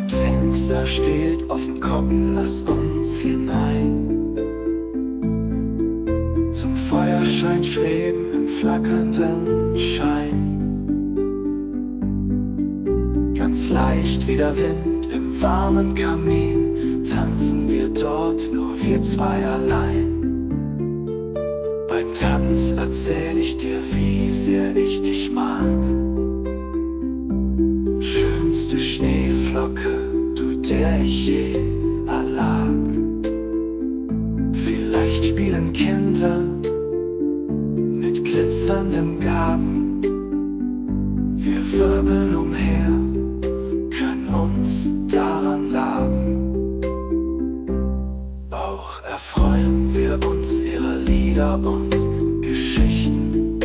Fenster steht offen, komm, lass uns hinein. Zum Feuerschein schweben im flackernden Schein. Ganz leicht wie der Wind im warmen Kamin tanzen wir dort, nur wir zwei allein. Beim Tanz erzähl ich dir, wie sehr ich dich mag. Schönste Schneeflocke, du, der ich je erlag. Vielleicht spielen Kinder mit glitzernden Gaben. Wir wirbeln umher, können uns daran laben. Auch erfreuen wir uns ihrer Lieder und Geschichten.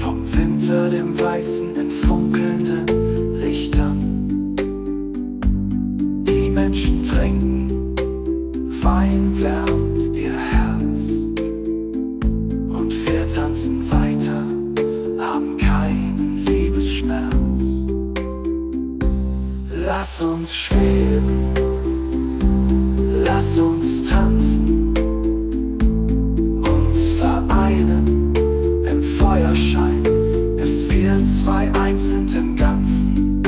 Vom Winter, dem Weißen in funkelnden Lichtern. Die Menschen trinken, Wein wärmt ihr Herz. Und wir tanzen weiter, haben keinen Liebesschmerz. Lass uns schweben, lass uns tanzen, uns vereinen im Feuerschein, bis wir zwei eins sind im Ganzen.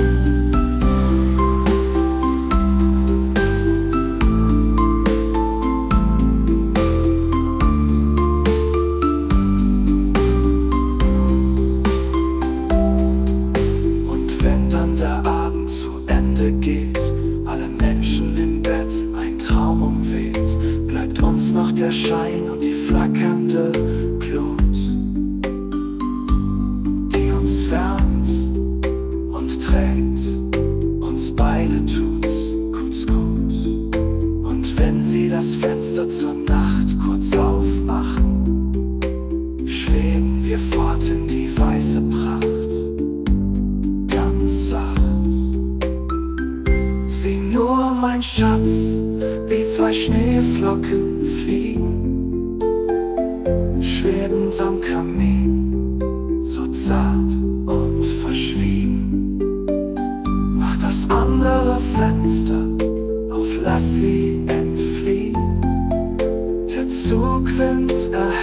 Und wenn dann der Abend zu Ende geht, alle Menschen im Bett, ein Traum umweht, bleibt uns noch der Schein und die flackernde Glut, die uns wärmt und trägt, uns beide tut's gut. Und wenn sie das Fenster zur Nacht kurz aufmachen, schweben wir fort in die weiße Pracht, ganz sacht. Sieh nur, mein Schatz, wie zwei Schneeflocken fliegen, schwebend am Kamin, so zart und verschwiegen. Mach das andere Fenster auf, lass sie entfliehen. Der Zugwind erhellt